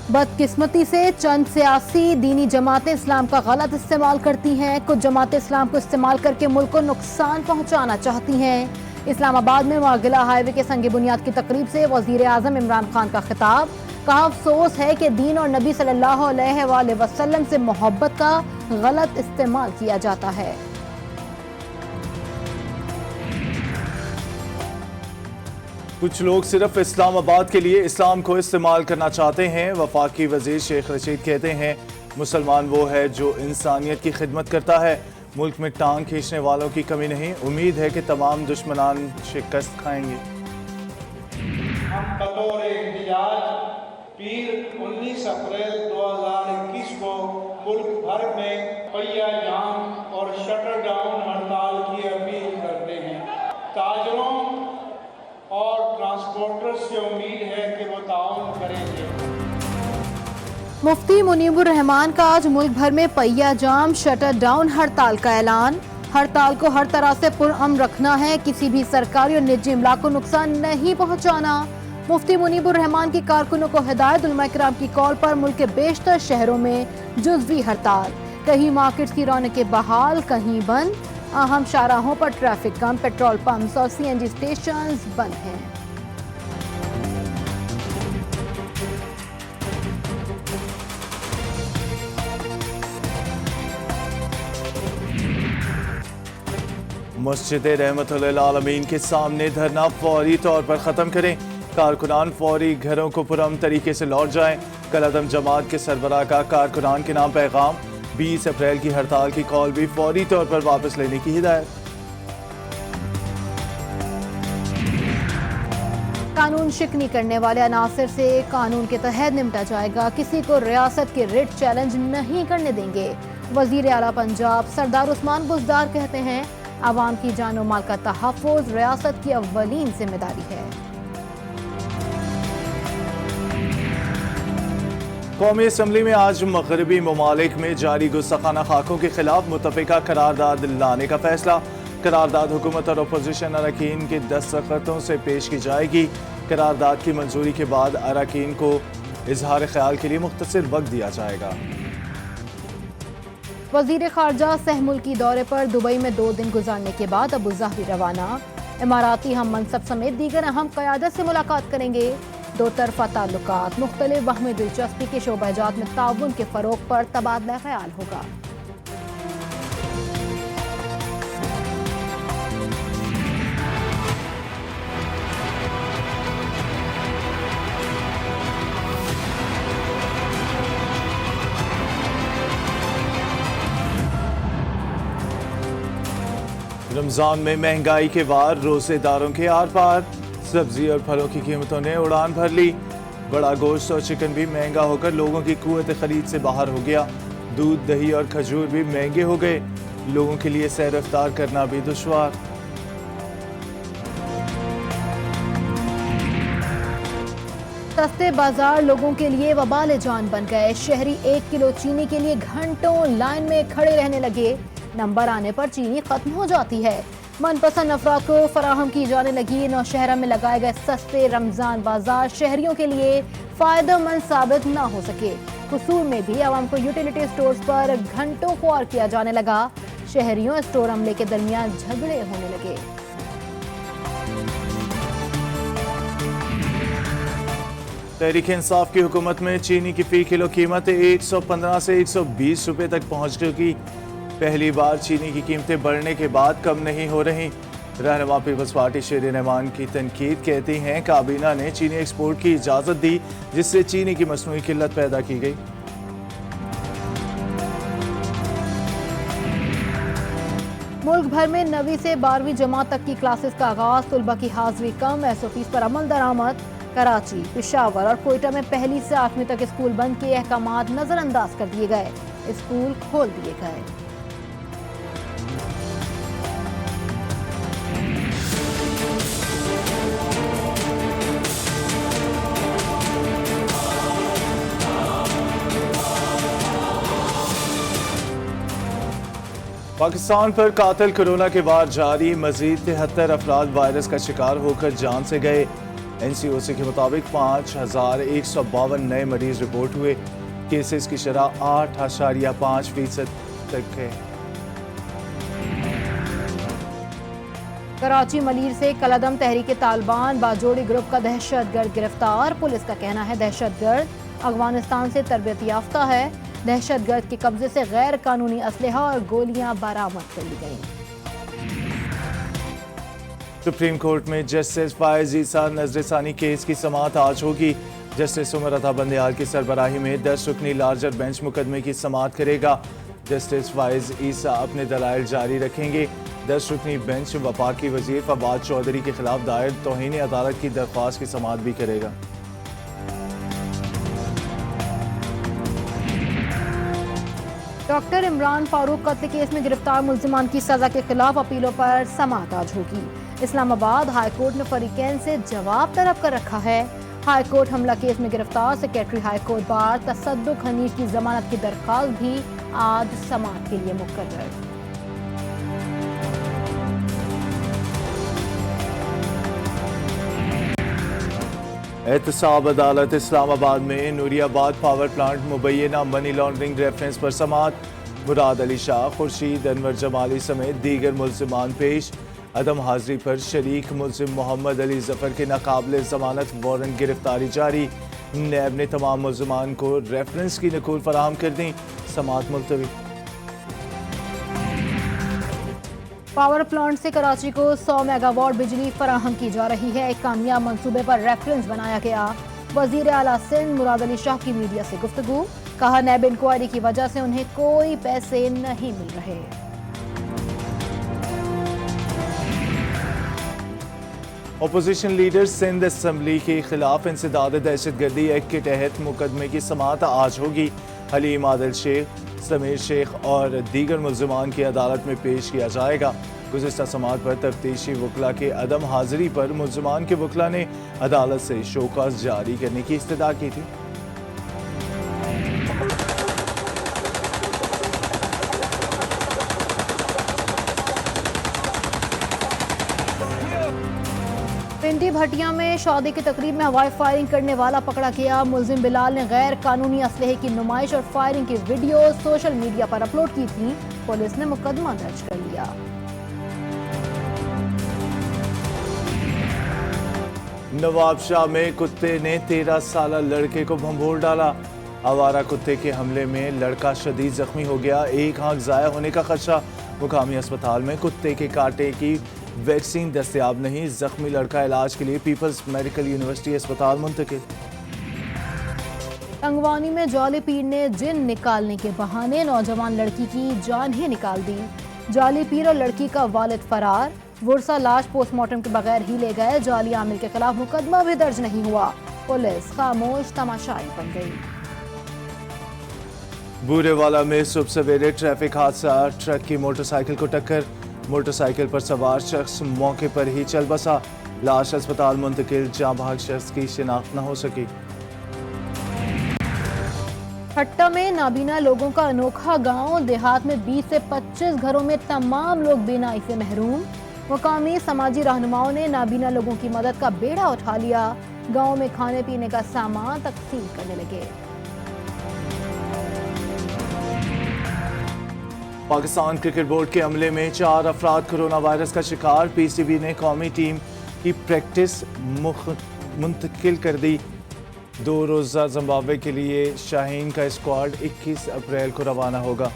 बदकिस्मती से चंद सियासी दीनी जमातें इस्लाम का गलत इस्तेमाल करती हैं। कुछ जमातें इस्लाम को इस्तेमाल करके मुल्क को नुकसान पहुंचाना चाहती हैं। इस्लामाबाद में मागिला हाईवे के संग बुनियाद की तकरीब से वजीर आजम इमरान खान का खिताब। कहा, अफसोस है कि दीन और नबी सल्लल्लाहु अलैहि वसल्लम से मोहब्बत का गलत इस्तेमाल किया जाता है। कुछ लोग सिर्फ इस्लामाबाद के लिए इस्लाम को इस्तेमाल करना चाहते हैं। वफाकी वजीर शेख रशीद कहते हैं, मुसलमान वो है जो इंसानियत की खिदमत करता है। मुल्क में टांग खींचने वालों की कमी नहीं। उम्मीद है कि तमाम दुश्मनान शिकस्त खाएंगे। हम बतौर एहतिजाज पीर 19 अप्रैल 2021 को मुल्क भर में पहिया जाम और शटर डाउन हड़ताल की अपील करते हैं। ताजरों और ट्रांसपोर्टर्स से उम्मीद है कि वो ताउन करेंगे। मुफ्ती मुनीबुर रहमान का आज मुल्क भर में पहिया जाम शटर डाउन हड़ताल का ऐलान। हड़ताल को हर तरह से पुरअमन रखना है, किसी भी सरकारी और निजी इमलाक को नुकसान नहीं पहुंचाना। मुफ्ती मुनीबुर रहमान की कारकुनों को हिदायत। उलमा किराम की कॉल पर मुल्क के बेशतर शहरों में जुज़वी हड़ताल। कहीं मार्केट की रौनकें बहाल, कहीं बंद। अहम शाहराहों पर ट्रैफिक कम, पेट्रोल पंप्स और सीएनजी स्टेशंस बंद हैं। मस्जिद रहमतुल आलमीन के सामने धरना फौरी तौर पर ख़त्म करें। कारकुनान फौरी घरों को पुरअमन तरीके से लौट जाएं। कलअदम जमात के सरबराह का कारकुनान के नाम पैगाम। 20 अप्रैल की हड़ताल की कॉल भी फौरी तौर पर वापस लेने की हिदायत। कानून शिकनी करने वाले अनासर से कानून के तहत निपटा जाएगा। किसी को रियासत के रिट चैलेंज नहीं करने देंगे। वजीर आला पंजाब सरदार उस्मान बुज़दार कहते हैं, आवाम की जान और माल का तहफ़्फ़ुज़ रियासत की अव्वलीन जिम्मेदारी है। कौमी असम्बली में आज मगरबी ममालिक में जारी गुस्ताखाना खाकों के खिलाफ मुतफ़िका करारदाद लाने का फैसला। करारदाद हुकूमत और अपोजिशन अरकान के दस्तखतों से पेश की जाएगी। करारदाद की मंजूरी के बाद अरकान को इजहार ख्याल के लिए मुख्तसर वक्त दिया जाएगा। वजीर खारजा सह मुल्की दौरे पर दुबई में 2 दिन गुजारने के बाद अबू ज़ाहबी रवाना। इमाराती हम मनसब समेत दीगर अहम क़यादत से मुलाकात करेंगे। दो तरफा ताल्लुकात, मुख्तलिफ बाहमी दिलचस्पी के शोबाजात में ताउन के फ़रोग पर तबादला ख्याल होगा। रमजान में महंगाई के वार रोजेदारों के आर पार। सब्जी और फलों की कीमतों ने उड़ान भर ली। बड़ा गोश्त और चिकन भी महंगा होकर लोगों की कुव्वत खरीद से बाहर हो गया। दूध, दही और खजूर भी महंगे हो गए। लोगों के लिए सैर इफ्तार करना भी दुश्वार। सस्ते बाजार लोगों के लिए वबाल जान बन गए। शहरी 1 किलो चीनी के लिए घंटों लाइन में खड़े रहने लगे। नंबर आने पर चीनी खत्म हो जाती है। मनपसंद अफराद को फराहम की जाने लगी। नौशहरा में लगाए गए सस्ते रमजान बाजार शहरियों के लिए फायदेमंद साबित न हो सके। कसूर में भी आवाम को यूटिलिटी स्टोर्स पर घंटों ख्वार किया जाने लगा। शहरियों स्टोर अमले के दरमियान झगड़े होने लगे। तहरीक इंसाफ की हुकूमत में चीनी की फी किलो कीमत 115 से 120 रुपए तक पहुंच चुकी। पहली बार चीनी की कीमतें बढ़ने के बाद कम नहीं हो रही। रहनुमा पीपल्स पार्टी शेर रहमान की तनकीद कहती हैं, काबीना ने चीनी एक्सपोर्ट की इजाज़त दी, जिससे चीनी की मसनूई किल्लत पैदा की गई। मुल्क भर में 9वीं से 12वीं जमात तक की क्लासेस का आगाज। तुलबा की हाजिरी कम, SOPs पर अमल दरामद। कराची, पेशावर और कोयटा में 1ली से 8वीं तक स्कूल बंद के अहकामात नजरअंदाज कर दिए गए। स्कूल खोल दिए गए। पाकिस्तान पर कातिल कोरोना के वार जारी। मजीद 73 अफराद वायरस का शिकार होकर जान से गए। NCOC के मुताबिक 5,152 नए मरीज रिपोर्ट हुए। केसेस की शरह 8.5% तक है। कराची मलीर से कलदम तहरीक तालिबान बाजोड़ी ग्रुप का दहशतगर्द गिरफ्तार। पुलिस का कहना है दहशतगर्द अफगानिस्तान से तरबियत याफ्ता है। दहशतगर्द के कब्जे से गैर कानूनी असलहा और गोलियां बरामद कर ली गईं। सुप्रीम कोर्ट में जस्टिस फायज ईसा नजरसानी केस की समाअत आज होगी। जस्टिस उमर अता बंदयाल की सरबराही में 10 रुकनी लार्जर बेंच मुकदमे की समाअत करेगा। जस्टिस फायज ईसा अपने दलाइल जारी रखेंगे। 10 रुकनी बेंच वफाकी वजीर फवाद चौधरी के खिलाफ दायर तौहीन अदालत की दरख्वास्त की समाअत भी करेगा। डॉक्टर इमरान फारूक कत्ल केस में गिरफ्तार मुल्जिमान की सजा के खिलाफ अपीलों पर समाअत आज होगी। इस्लामाबाद हाईकोर्ट ने फरीकैन से जवाब तलब कर रखा है। हाईकोर्ट हमला केस में गिरफ्तार सेक्रेटरी हाईकोर्ट बार तसद्दुक हनीफ की जमानत की दरख्वास्त भी आज समाअत के लिए मुकर्रर। एहतसाब अदालत इस्लामाबाद में नूरियाबाद पावर प्लांट मुबैना मनी लॉन्ड्रिंग रेफरेंस पर समाअत। मुराद अली शाह, खुर्शीद अनवर जमाली समेत दीगर मुल्जिमान पेश। अदम हाजिरी पर शरीक मुल्जिम मोहम्मद अली जफर के नाकाबिले जमानत वारंट गिरफ्तारी जारी। नैब ने तमाम मुल्जिमान को रेफरेंस की नकूल फराहम कर दी। समाअत मुलतवी। पावर प्लांट से कराची को 100 मेगावाट बिजली फराहम की जा रही है। एक कामयाब मंसूबे पर रेफरेंस बनाया गया। वजीर आला सिंध मुराद अली शाह की मीडिया से गुफ्तगू। कहा नैब इंक्वायरी की वजह से उन्हें कोई पैसे नहीं मिल रहे। अपोजिशन लीडर सिंध असम्बली के खिलाफ इंसदाद दहशतगर्दी एक्ट के तहत मुकदमे की समाअत आज होगी। हलीम आदिल शेख, समीर शेख और दीगर मुल्जिमान की अदालत में पेश किया जाएगा। गुज़िश्ता समाअत पर तफ्तीशी वकला के अदम हाजिरी पर मुल्जिमान के वकला ने अदालत से शोकॉज जारी करने की इस्तदा की थी। पिंडी भटिया में शादी की तकरीब में हवाई फायरिंग करने वाला पकड़ा गया। मुल्जिम बिलाल ने गैर कानूनी असलहे की नुमाइश और फायरिंग की वीडियो सोशल मीडिया पर अपलोड की थी। पुलिस ने मुकदमा दर्ज कर लिया। नवाबशाह में कुत्ते ने 13 साला लड़के को भंभोर डाला। आवारा कुत्ते के हमले में लड़का शदीद जख्मी हो गया। एक आंख जाया होने का खदशा। मुकामी अस्पताल में कुत्ते के कांटे की वैक्सीन दस्तयाब नहीं। जख्मी लड़का इलाज के लिए पीपल्स मेडिकल यूनिवर्सिटी अस्पताल मुंतकिल। टंगवानी में जाली पीर ने जिन निकालने के बहाने नौजवान लड़की की जान ही निकाल दी। जाली पीर और लड़की का वालिद फरार। वुरसा लाश पोस्टमार्टम के बगैर ही ले गए। जाली आमिल के खिलाफ मुकदमा भी दर्ज नहीं हुआ। पुलिस खामोश तमाशाई बन गई। बूरेवाला में सुबह सवेरे ट्रैफिक हादसा। ट्रक की मोटरसाइकिल को टक्कर। मोटरसाइकिल पर सवार शख्स मौके पर ही चल बसा। लाश अस्पताल मुंतकिल। जाँ भाग शख्स की शिनाख्त न हो सकी। खट्टा में नाबीना लोगों का अनोखा गांव। देहात में 20 से 25 घरों में तमाम लोग बीनाई से महरूम। मुकामी समाजी रहनुमाओं ने नाबीना लोगों की मदद का बेड़ा उठा लिया। गांव में खाने पीने का सामान तकसीम करने लगे। पाकिस्तान क्रिकेट बोर्ड के अमले में 4 अफराद कोरोना वायरस का शिकार। PCB ने कौमी टीम की प्रैक्टिस मुंतकिल कर दी। 2 रोज़ा जिम्बाब्वे के लिए शाहीन का स्क्वाड 21 अप्रैल को रवाना होगा।